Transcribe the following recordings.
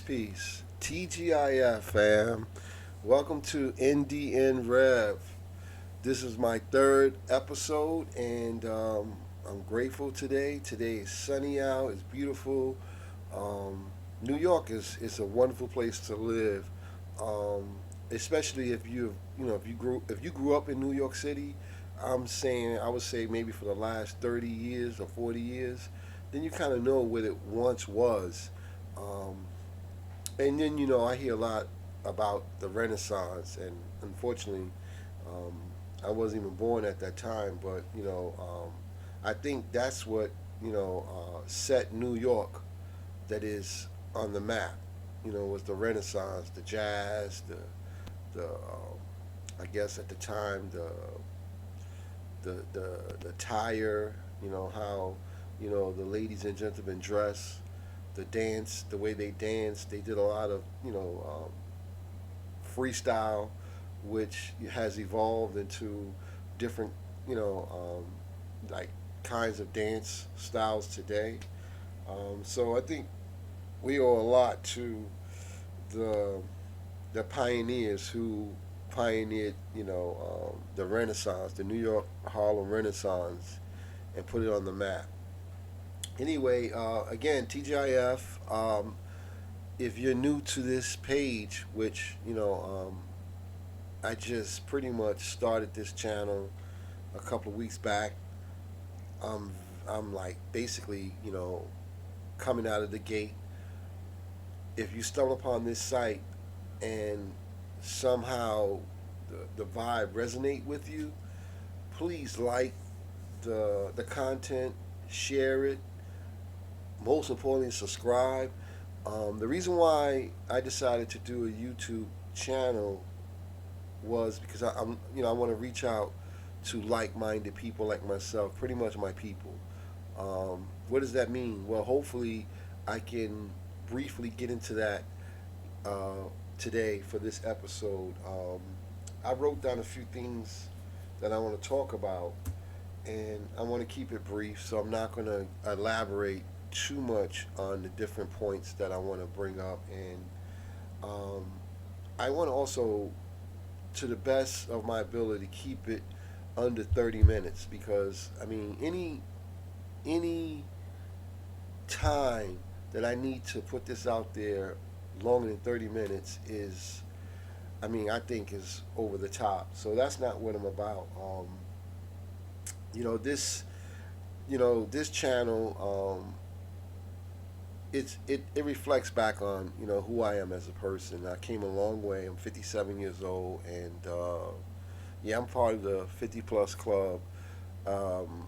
Peace. TGIF, fam. Welcome to NDN Rev. This is my third episode, and I'm grateful today. Today is sunny out. It's beautiful. Um, New York is a wonderful place to live, um, especially if if you grew up in New York City. I would say maybe for the last 30 years or 40 years, then you kind of know what it once was. Um, and then I hear a lot about the Renaissance, and unfortunately, um, I wasn't even born at that time. But I think that's what set New York, that is, on the map. Was the Renaissance, the jazz, the I guess at the time the attire. How the ladies and gentlemen dress, the dance, the way they dance. They did a lot of freestyle, which has evolved into different like kinds of dance styles today. So I think we owe a lot to the the pioneers who pioneered the Renaissance, the New York Harlem Renaissance, and put it on the map. Anyway, again, TGIF. If you're new to this page, which I just pretty much started this channel a couple of weeks back. I'm I'm like basically coming out of the gate. If you stumble upon this site and somehow the vibe resonate with you, please like the content, share it. Most importantly, subscribe. The reason why I decided to do a YouTube channel was because I want to reach out to like-minded people like myself, pretty much my people. What does that mean? Well, hopefully, I can briefly get into that today for this episode. I wrote down a few things that I want to talk about, and I want to keep it brief, so I'm not going to elaborate too much on the different points that I want to bring up. And um, I want to also, to the best of my ability, keep it under 30 minutes, because I mean any time that I need to put this out there longer than 30 minutes is, I mean, I think is over the top. So that's not what I'm about. You know this this channel, it reflects back on who I am as a person. I came a long way. I'm 57 years old, and yeah, I'm part of the 50 plus club. Um,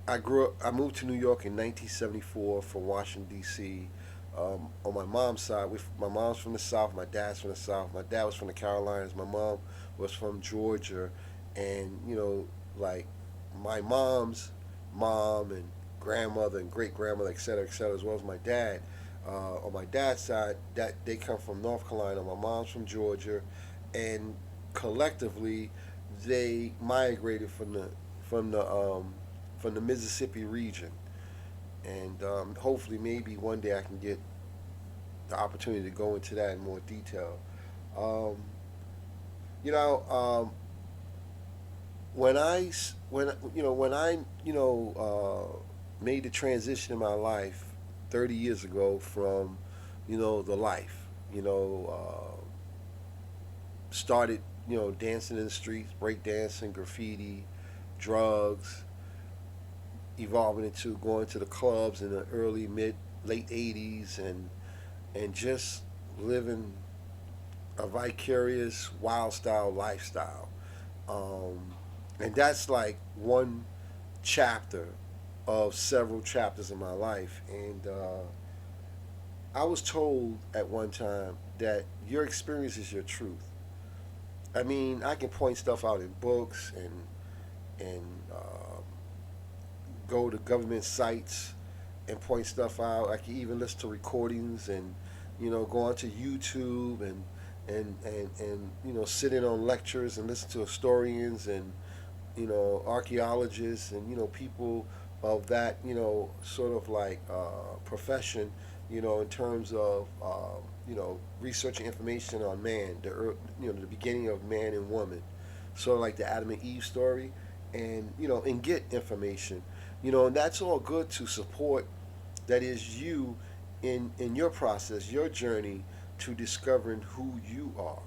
I moved to New York in 1974 from Washington D.C. On my mom's side, my mom's from the South. My dad's from the South. My dad was from the Carolinas. My mom was from Georgia, and like my mom's mom and grandmother and great grandmother, et cetera, as well as my dad. On my dad's side, that they come from North Carolina. My mom's from Georgia, and collectively, they migrated from the from the Mississippi region. And hopefully, maybe one day I can get the opportunity to go into that in more detail. Um, you know, when I when I made the transition in my life 30 years ago from the life, started dancing in the streets, break dancing, graffiti, drugs, evolving into going to the clubs in the early mid late 80s, and just living a vicarious wild style lifestyle. um, and that's like one chapter of several chapters in my life. And I was told at one time that your experience is your truth. I mean, I can point stuff out in books and go to government sites and point stuff out. I can even listen to recordings and go onto YouTube and sit in on lectures and listen to historians and archaeologists and people of that sort of like profession in terms of researching information on man, the beginning of man and woman, sort of like the Adam and Eve story, and get information, and that's all good to support. That is you in your process, your journey to discovering who you are.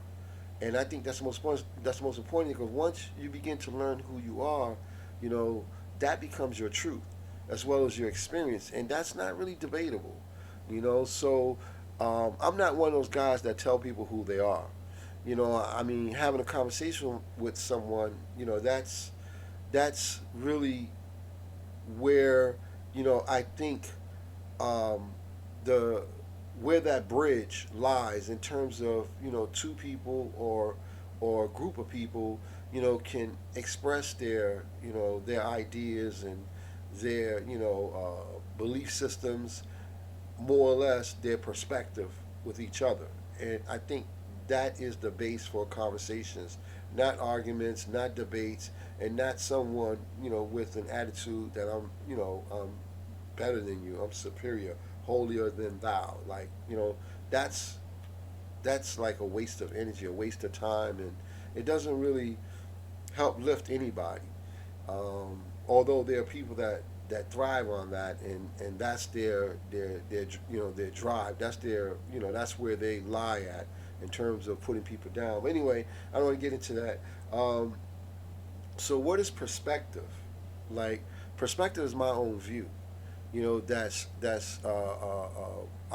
And I think that's the most important, because once you begin to learn who you are, you know that becomes your truth as well as your experience, and that's not really debatable. So I'm not one of those guys that tell people who they are. I mean, having a conversation with someone, that's really where I think um, the where that bridge lies in terms of two people or a group of people can express their ideas and their belief systems, more or less their perspective with each other. And I think that is the base for conversations, not arguments, not debates, and not someone with an attitude that I'm better than you, I'm superior, holier than thou. Like that's that's like a waste of energy, a waste of time, and it doesn't really help lift anybody. Although there are people that thrive on that, and that's their drive. That's that's where they lie at in terms of putting people down. But anyway, I don't want to get into that. So what is perspective? Like, perspective is my own view. I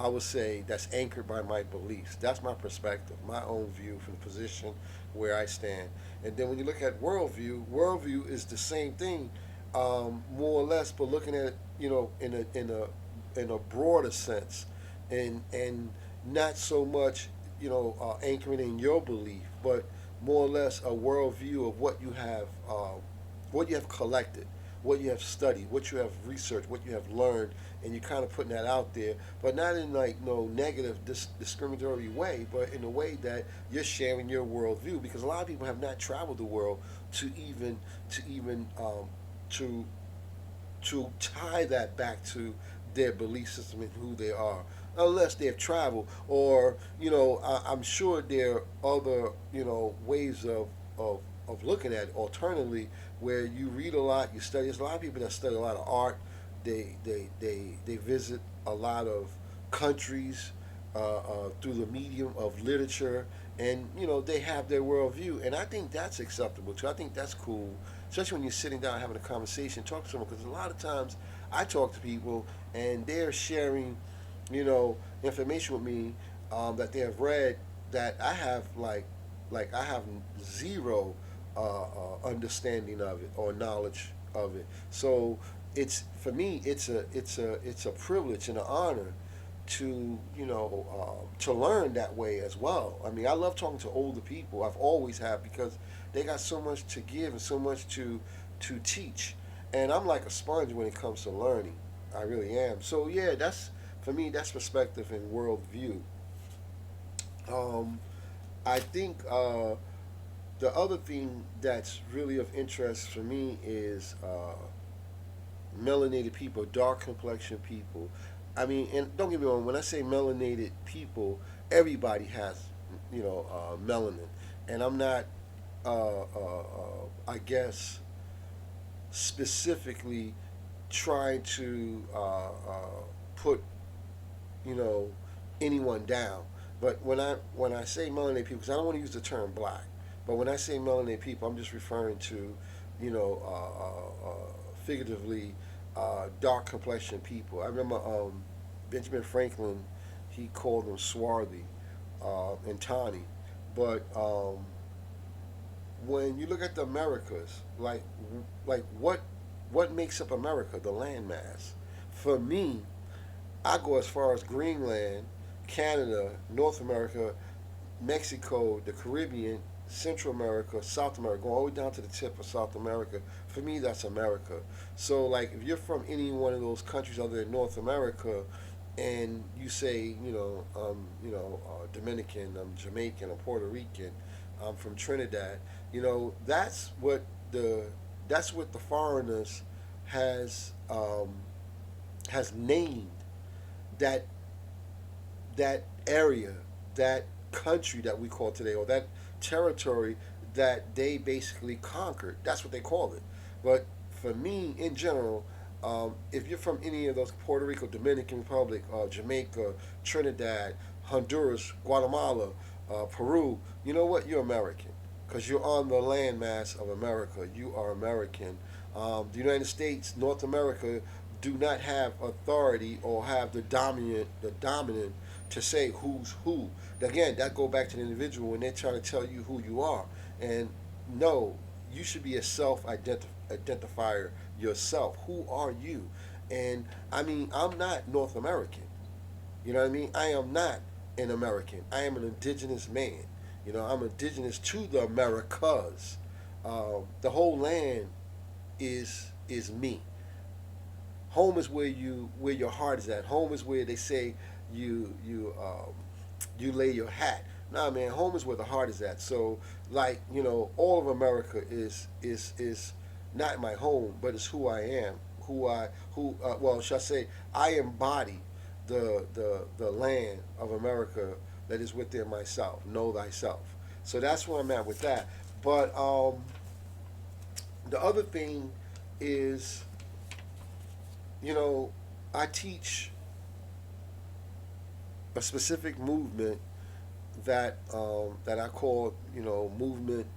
would say that's anchored by my beliefs. That's my perspective, my own view from the position where I stand. And then when you look at worldview, worldview is the same thing, more or less, but looking at it, in a broader sense, and not so much, anchoring in your belief, but more or less a worldview of what you have collected, what you have studied, what you have researched, what you have learned, and you're kind of putting that out there, but not in like no negative, discriminatory way, but in a way that you're sharing your worldview. Because a lot of people have not traveled the world to even to tie that back to their belief system and who they are, unless they have traveled, or I'm sure there are other ways of looking at it alternatively, where you read a lot, you study. There's a lot of people that study a lot of art. They visit a lot of countries through the medium of literature, and they have their worldview, and I think that's acceptable too. I think that's cool, especially when you're sitting down having a conversation, talk to someone, because a lot of times I talk to people and they're sharing, information with me, that they have read, that I have like I have zero understanding of it or knowledge of it. So it's for me, it's a privilege and an honor to learn that way as well. I mean, I love talking to older people. I've always have, because they got so much to give and so much to teach, and I'm like a sponge when it comes to learning. I really am. So yeah, that's for me. That's perspective and worldview. Um, I think the other thing that's really of interest for me is melanated people, dark complexion people. I mean, and don't get me wrong, when I say melanated people, everybody has, melanin. And I'm not, I guess, specifically trying to put, you know, anyone down. But when I say melanated people, because I don't want to use the term black, but when I say melanated people, I'm just referring to, figuratively, dark complexion people. I remember Benjamin Franklin, he called them swarthy and tawny. But when you look at the Americas, like what makes up America, the landmass? For me, I go as far as Greenland, Canada, North America, Mexico, the Caribbean, Central America, South America, going all the way down to the tip of South America. For me, that's America. So, like, if you're from any one of those countries other than North America, and you say, Dominican, I'm Jamaican, I'm Puerto Rican, I'm from Trinidad, that's what the foreigners has has named that that area, that country that we call today, or that territory that they basically conquered. That's what they call it. But for me, in general, if you're from any of those Puerto Rico, Dominican Republic, Jamaica, Trinidad, Honduras, Guatemala, Peru, you know what? You're American because you're on the landmass of America. You are American. The United States, North America, do not have authority or have the dominant to say who's who. Again, that go back to the individual when they're trying to tell you who you are. And no, you should be a self identifier yourself. Who are you? And I mean, I'm not North American. You know what I mean? I am not an American. I am an indigenous man. You know, I'm indigenous to the Americas. The whole land is me. Home is where your heart is at. Home is where they say you lay your hat. Nah, man, home is where the heart is at. So, like, all of America is not my home, but it's who I am. Well, shall I say, I embody the land of America that is within myself. Know thyself. So that's where I'm at with that. But the other thing is, you know, I teach a specific movement that I call, movement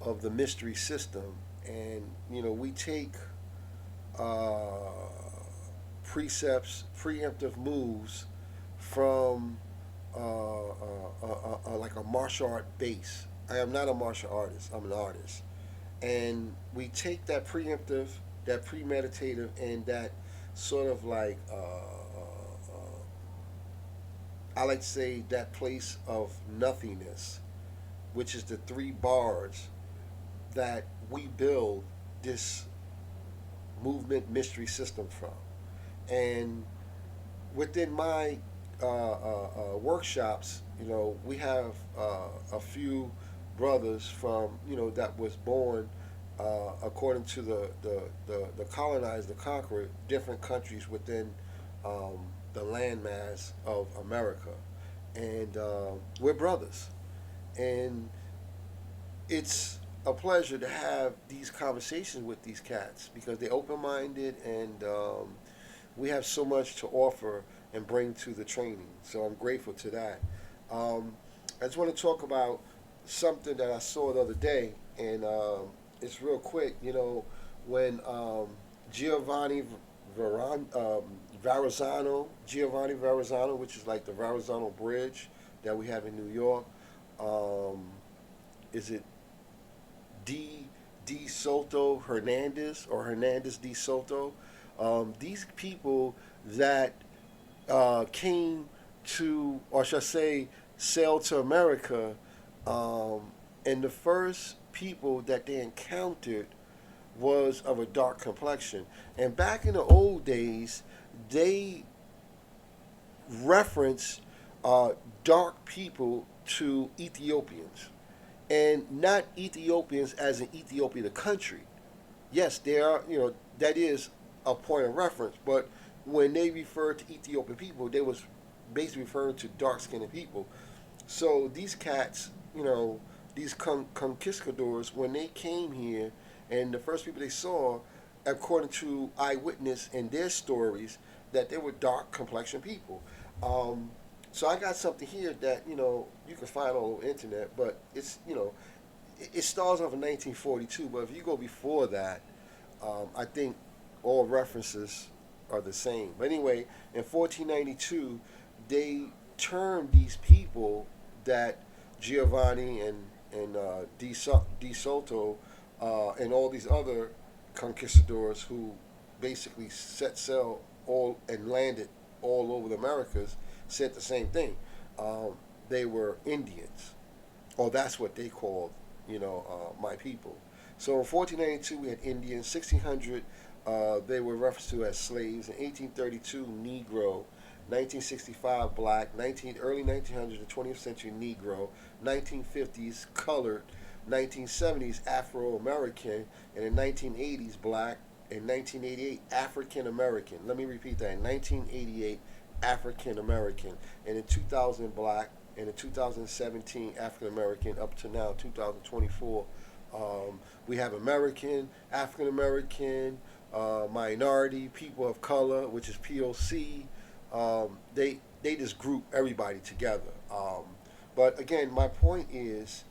of the mystery system, and we take uh, preemptive moves from like a martial art base. I am not a martial artist. I'm an artist, and we take that preemptive, that premeditative, and that sort of like I like to say that place of nothingness, which is the three bars that we build this movement mystery system from. And within my workshops, we have a few brothers from, that was born according to the colonized, the conqueror, different countries within the landmass of America. And we're brothers. And it's a pleasure to have these conversations with these cats because they're open minded, and we have so much to offer and bring to the training. So I'm grateful to that. I just want to talk about something that I saw the other day, and it's real quick. When Giovanni Verrazano, which is like the Verrazano Bridge that we have in New York, is it D Soto Hernandez or Hernandez D Soto? These people that came to, or shall I say, sailed to America, and the first people that they encountered was of a dark complexion. And back in the old days, they referenced dark people to Ethiopians, and not Ethiopians as in Ethiopia, the country. Yes, there are, that is a point of reference, but when they referred to Ethiopian people, they was basically referring to dark-skinned people. So these cats, these conquistadors, when they came here, and the first people they saw, according to eyewitness and their stories, that they were dark complexion people. So I got something here that you can find all over the internet, but it's it starts off in 1942. But if you go before that, I think all references are the same. But anyway, in 1492, they termed these people that Giovanni and Di Soto and all these other conquistadors who basically set sail all and landed all over the Americas said the same thing. They were Indians, or that's what they called, my people. So in 1492 we had Indians. 1600 they were referred to as slaves. In 1832 Negro. 1965 black. Early 1900s, the 20th century Negro. 1950s colored. 1970s Afro American, and in 1980s black. In 1988 African American. Let me repeat that. In 1988 African American, and in 2000 black, and in 2017 African American, up to now 2024. We have American, African American, minority, people of color, which is POC. They just group everybody together. But again, my point is,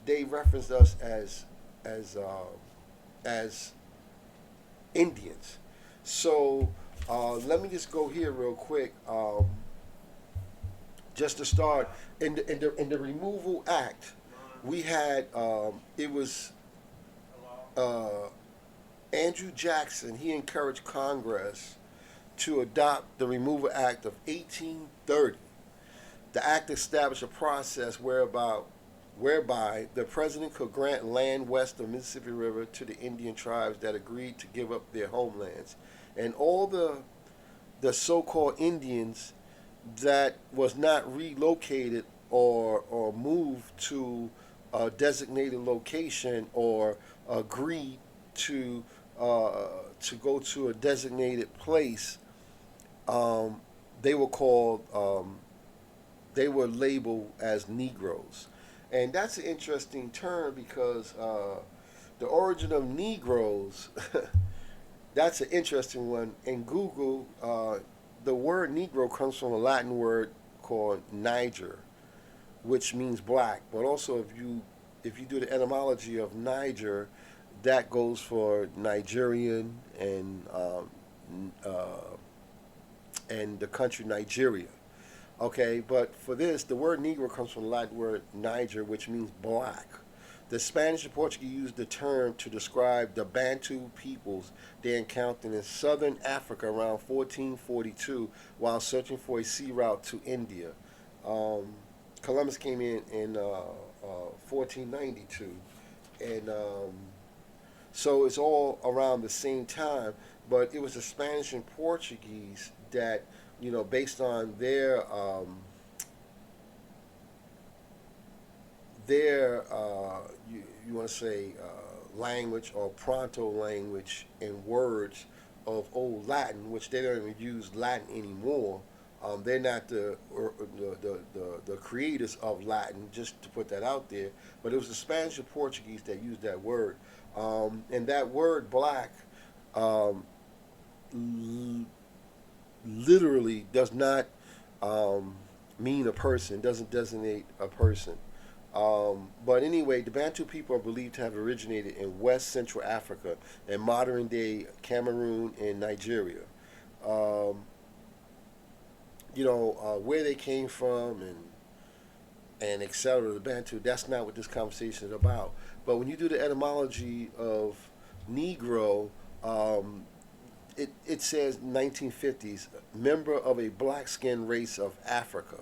they referenced us as as Indians. So let me just go here real quick. Just to start, in the Removal Act, we had it was uh, Andrew Jackson. He encouraged Congress to adopt the Removal Act of 1830. The act established a process whereby the president could grant land west of Mississippi River to the Indian tribes that agreed to give up their homelands, and all the so-called Indians that was not relocated or moved to a designated location or agreed to to go to a designated place. um, they were called they were labeled as Negroes, and that's an interesting term because the origin of Negroes. That's an interesting one. In Google, the word Negro comes from a Latin word called Niger, which means black. But also, if you do the etymology of Niger, that goes for Nigerian uh, and the country Nigeria. Okay, but for this, the word Negro comes from the Latin word Niger, which means black. The Spanish and Portuguese used the term to describe the Bantu peoples they encountered in southern Africa around 1442 while searching for a sea route to India. Um, Columbus came in 1492, and so it's all around the same time. But it was the Spanish and Portuguese that, based on their you want to say language or pronto language and words of old Latin, which they don't even use Latin anymore. They're not the creators of Latin, just to put that out there. But it was the Spanish and Portuguese that used that word, and that word black um, l- literally does not um, mean a person. Doesn't designate a person. But anyway, the Bantu people are believed to have originated in West Central Africa and modern day Cameroon and Nigeria. Um, where they came from and etc. The Bantu. That's not what this conversation is about. But when you do the etymology of Negro, um, it says 1950s member of a black skinned race of Africa,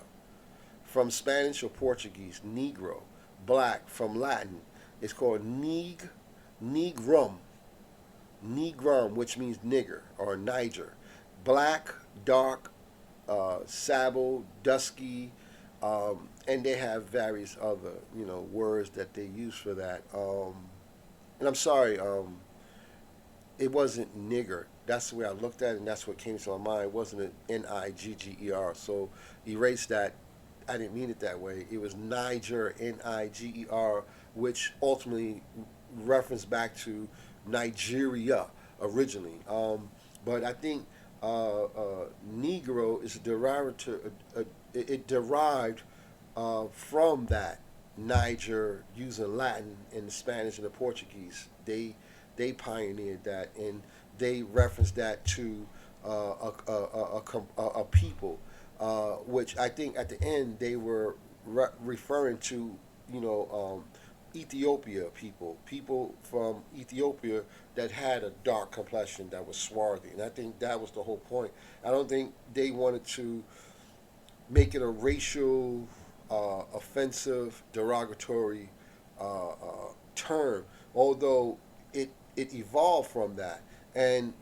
from Spanish or Portuguese, Negro, black, from Latin. It's called Negrum, Negrum, which means nigger or Niger. Black, dark, sable, dusky, and they have various other, words that they use for that. And I'm sorry, it wasn't nigger. That's the way I looked at it, and that's what came to my mind. It wasn't an Nigger. So erase that. I didn't mean it that way. It was Niger, Niger, which ultimately referenced back to Nigeria originally. But I think Negro is derived it derived from that Niger using Latin and the Spanish and the Portuguese. They pioneered that, and they referenced that to a people, which I think at the end they were referring to, you know, Ethiopia people from Ethiopia that had a dark complexion that was swarthy, and I think that was the whole point. I don't think they wanted to make it a racial, offensive, derogatory term, although it evolved from that. And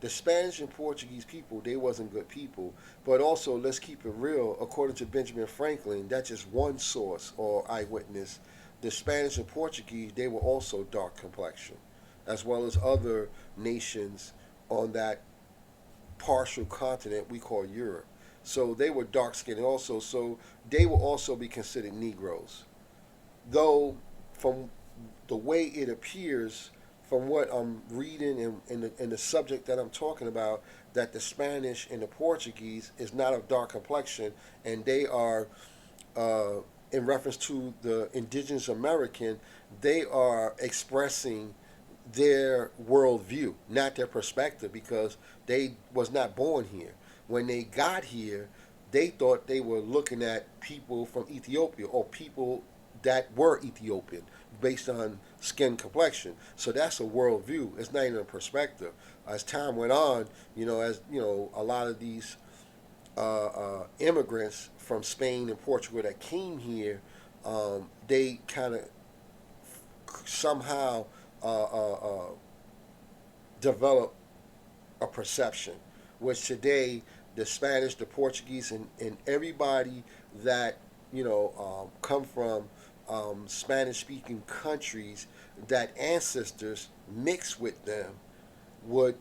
the Spanish and Portuguese people, they wasn't good people. But also, let's keep it real. According to Benjamin Franklin, that's just one source or eyewitness. The Spanish and Portuguese, they were also dark complexion, as well as other nations on that partial continent we call Europe. So they were dark skinned also. So they will also be considered Negroes. Though, from the way it appears, from what I'm reading in the subject that I'm talking about, that the Spanish and the Portuguese is not of dark complexion, and they are, uh, in reference to the indigenous American, they are expressing their worldview, not their perspective, because they was not born here. When they got here, they thought they were looking at people from Ethiopia or people that were Ethiopian based on skin complexion. So that's a worldview. It's not even a perspective. As time went on, as a lot of these immigrants from Spain and Portugal that came here, they kind of somehow develop a perception, which today the Spanish, the Portuguese, and everybody that come from Spanish-speaking countries that ancestors mix with them would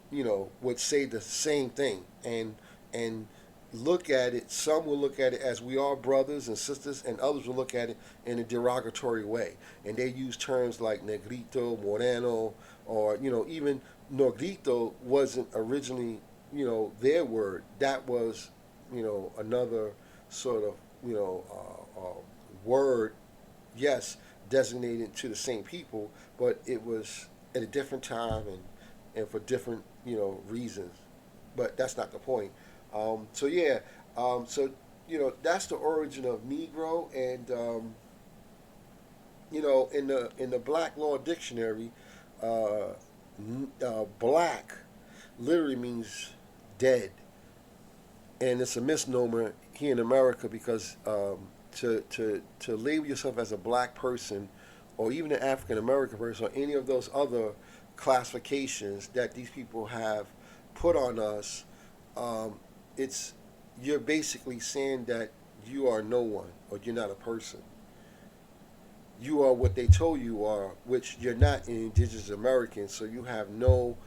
say the same thing, and look at it. Some will look at it as we are brothers and sisters, and others will look at it in a derogatory way. And they use terms like negrito, moreno, or even negrito wasn't originally their word. That was another sort of word, yes, designated to the same people, but it was at a different time and for different reasons. But that's not the point. So yeah, so that's the origin of Negro, and in the Black Law Dictionary, black literally means dead, and it's a misnomer here in America because to label yourself as a black person, or even an African American person, or any of those other classifications that these people have put on us, it's you're basically saying that you are no one, or you're not a person. You are what they told you are, which you're not an indigenous American, so you have no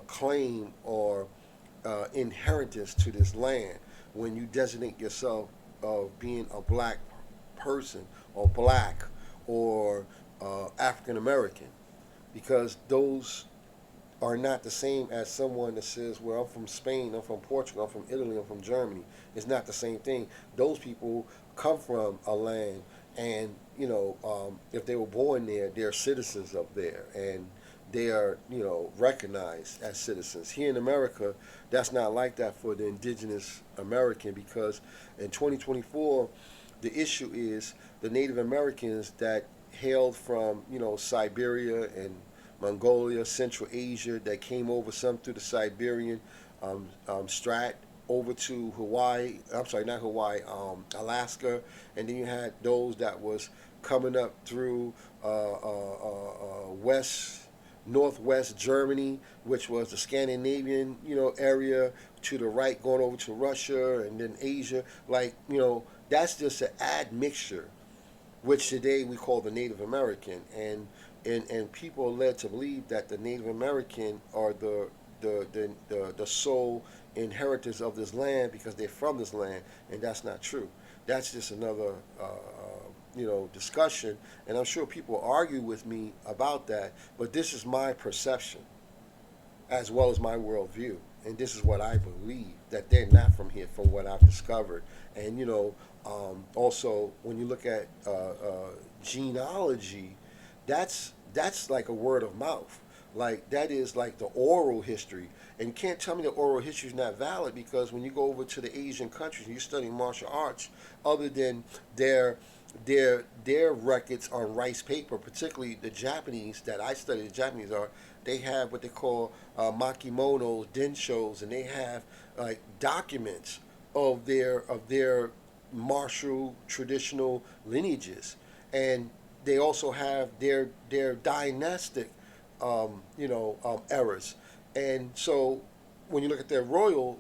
claim or inheritance to this land when you designate yourself of being a black person, or black, or African American, because those are not the same as someone that says, well, I'm from Spain, I'm from Portugal, I'm from Italy, I'm from Germany. It's not the same thing. Those people come from a land, and if they were born there, they're citizens of there, and they are recognized as citizens. Here in America, that's not like that for the indigenous American, because in 2024, the issue is the Native Americans that hailed from Siberia and Mongolia, Central Asia, that came over, some through the Siberian Strat over to Hawaii. I'm sorry, not Hawaii, Alaska, and then you had those that was coming up through west, northwest Germany, which was the Scandinavian area, to the right going over to Russia, and then Asia. Like that's just an admixture, which today we call the Native American, and people are led to believe that the Native American are the sole inheritors of this land because they're from this land, and that's not true. That's just another discussion, and I'm sure people argue with me about that, but this is my perception as well as my worldview, and this is what I believe, that they're not from here, from what I've discovered. And also when you look at genealogy, that's like a word of mouth. Like that is like the oral history, and you can't tell me the oral history is not valid, because when you go over to the Asian countries and you're studying martial arts, other than their records on rice paper, particularly the Japanese that I study, the Japanese are, they have what they call makimonos, denshos, and they have like documents of their martial traditional lineages, and they also have their dynastic eras. And so when you look at their royal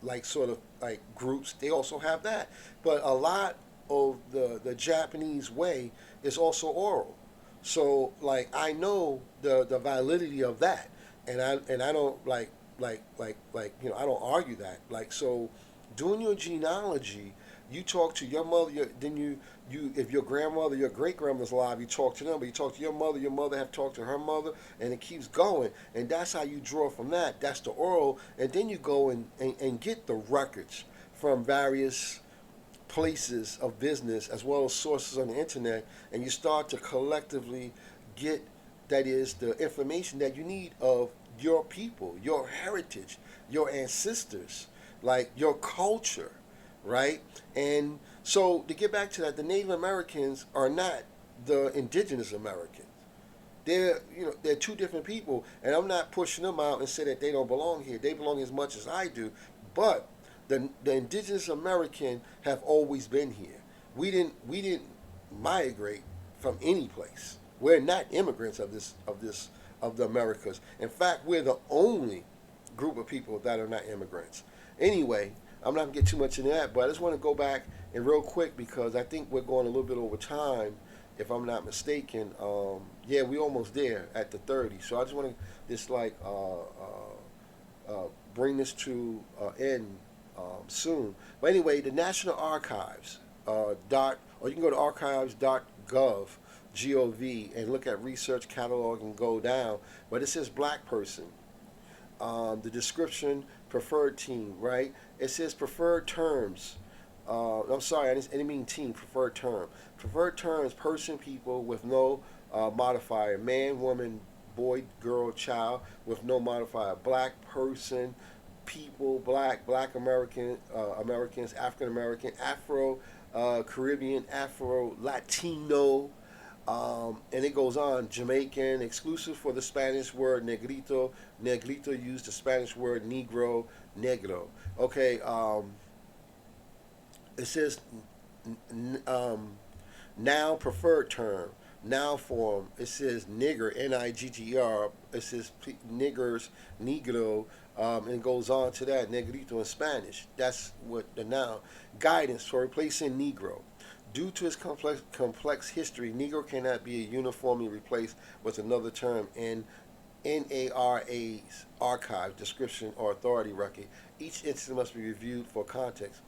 like sort of like groups, they also have that. But a lot of the Japanese way is also oral. So like I know the validity of that, and I don't like I don't argue that. Like, so, doing your genealogy, you talk to your mother. Then you if your grandmother, your great grandmother's alive, you talk to them. But you talk to your mother. Your mother have talked to her mother, and it keeps going. And that's how you draw from that. That's the oral, and then you go and get the records from various places of business as well as sources on the internet, and you start to collectively get, that is, the information that you need of your people, your heritage, your ancestors, like your culture, right? And so to get back to that, the Native Americans are not the indigenous Americans. They're two different people, and I'm not pushing them out and say that they don't belong here. They belong as much as I do, but the indigenous American have always been here. We didn't migrate from any place. We're not immigrants of the Americas. In fact, we're the only group of people that are not immigrants. Anyway, I'm not gonna get too much into that, but I just want to go back and real quick because I think we're going a little bit over time, if I'm not mistaken. Yeah, we almost there at the 30. So I just want to just bring this to end soon. But anyway, the National Archives or you can go to archives.gov and look at research catalog and go down. But it says black person. The description, preferred team, right? It says preferred terms. I'm sorry, I didn't mean team, preferred term. Preferred terms, person, people with no modifier. Man, woman, boy, girl, child with no modifier. Black person, people, black American, Americans, African American, Afro Caribbean, Afro Latino, and it goes on. Jamaican, exclusive for the Spanish word negrito. Negrito used the Spanish word negro, negro. Okay, it says now preferred term. Now form, it says nigger, Nigger. It says niggers, negro, and it goes on to that, negrito in Spanish. That's what the noun. Guidance for replacing negro. Due to its complex history, negro cannot be uniformly replaced with another term in NARA's archive, description, or authority record. Each instance must be reviewed for context.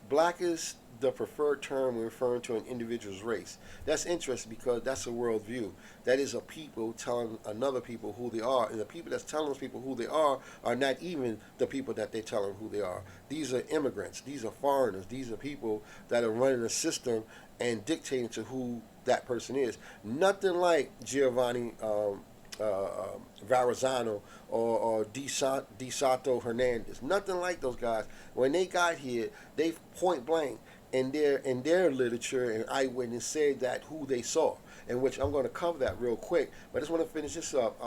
Black is the preferred term when referring to an individual's race. That's interesting because that's a worldview. That is a people telling another people who they are, and the people that's telling those people who they are not even the people that they tell them who they are. These are immigrants. These are foreigners. These are people that are running a system and dictating to who that person is. Nothing like Giovanni Verrazano or DeSato Hernandez. Nothing like those guys. When they got here, they point blank in their literature and eyewitness said that who they saw, in which I'm going to cover that real quick. But I just want to finish this up.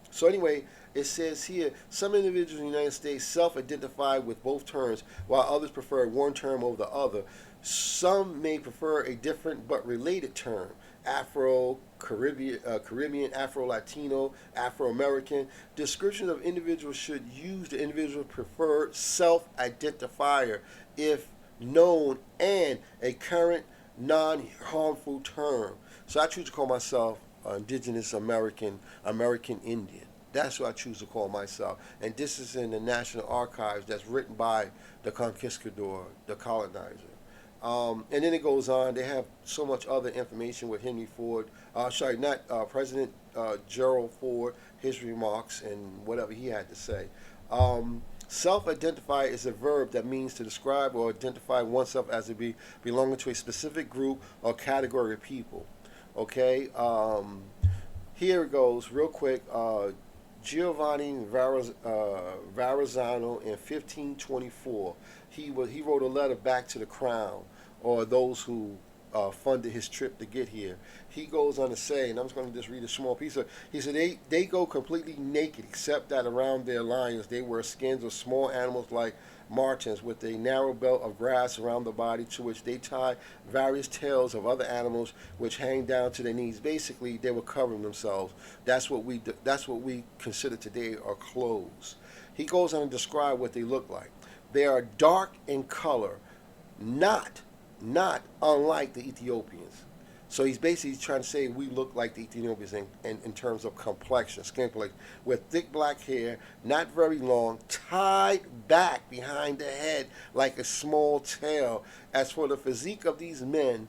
So anyway, it says here, some individuals in the United States self-identify with both terms, while others prefer one term over the other. Some may prefer a different but related term. Afro Caribbean, Afro Latino, Afro American. Descriptions of individuals should use the individual's preferred self identifier if known and a current non harmful term. So I choose to call myself indigenous American, American Indian. That's what I choose to call myself. And this is in the National Archives that's written by the conquistador, the colonizer. And then it goes on. They have so much other information with Henry Ford. President Gerald Ford, his remarks and whatever he had to say. Self-identify is a verb that means to describe or identify oneself as belonging to a specific group or category of people. Okay. Here it goes, real quick. Giovanni Verrazano in 1524. He wrote a letter back to the crown or those who funded his trip to get here. He goes on to say, and I'm just going to just read a small piece of it. He said they go completely naked except that around their loins they wear skins of small animals like martens with a narrow belt of grass around the body to which they tie various tails of other animals which hang down to their knees. Basically, they were covering themselves. That's what we consider today are clothes. He goes on to describe what they look like. They are dark in color, not unlike the Ethiopians. So he's basically trying to say we look like the Ethiopians in terms of complexion, skin complexion, with thick black hair, not very long, tied back behind the head like a small tail. As for the physique of these men,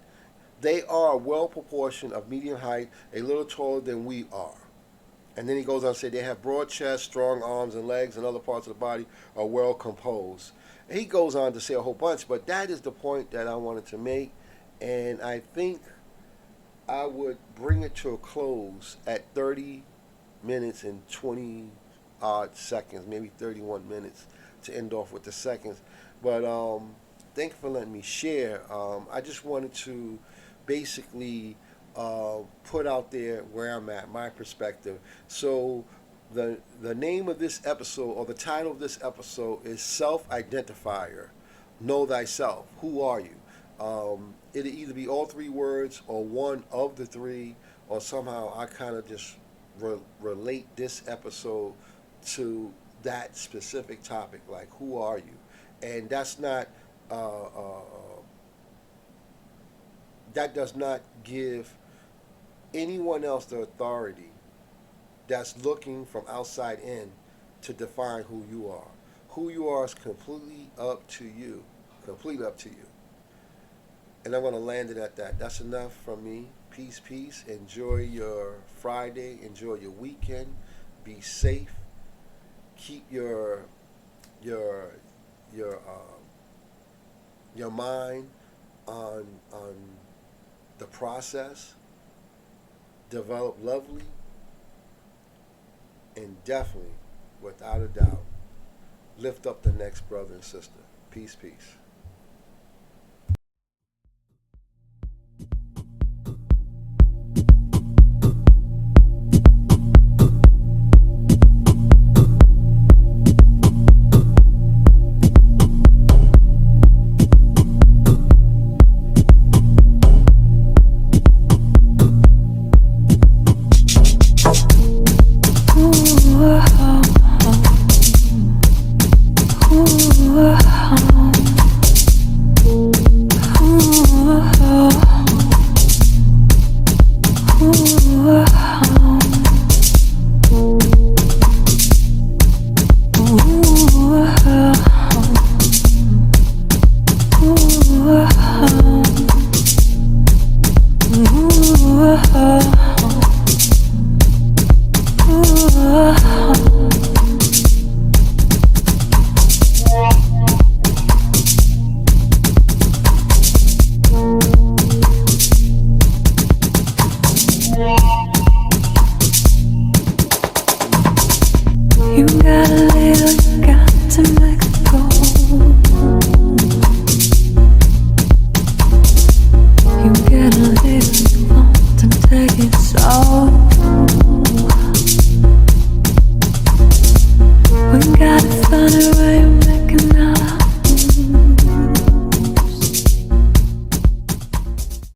they are well proportioned, of medium height, a little taller than we are. And then he goes on to say they have broad chests, strong arms and legs, and other parts of the body are well composed. And he goes on to say a whole bunch, but that is the point that I wanted to make. And I think I would bring it to a close at 30 minutes and 20 odd seconds, maybe 31 minutes to end off with the seconds. But thank you for letting me share. I just wanted to basically put out there where I'm at, my perspective. So the name of this episode, or the title of this episode, is Self-Identifier. Know Thyself. Who are you? It'll either be all three words or one of the three, or somehow I kind of just relate this episode to that specific topic, like who are you? And that's not that does not give anyone else the authority that's looking from outside in to define who you are. Who you are is completely up to you. Completely up to you. And I'm going to land it at that. That's enough from me. Peace, peace. Enjoy your Friday. Enjoy your weekend. Be safe. Keep your mind on the process. Develop lovely. And definitely, without a doubt, lift up the next brother and sister. Peace, peace. You got a little, you got to make it go. You get a little, you want to take it slow. We gotta find a way.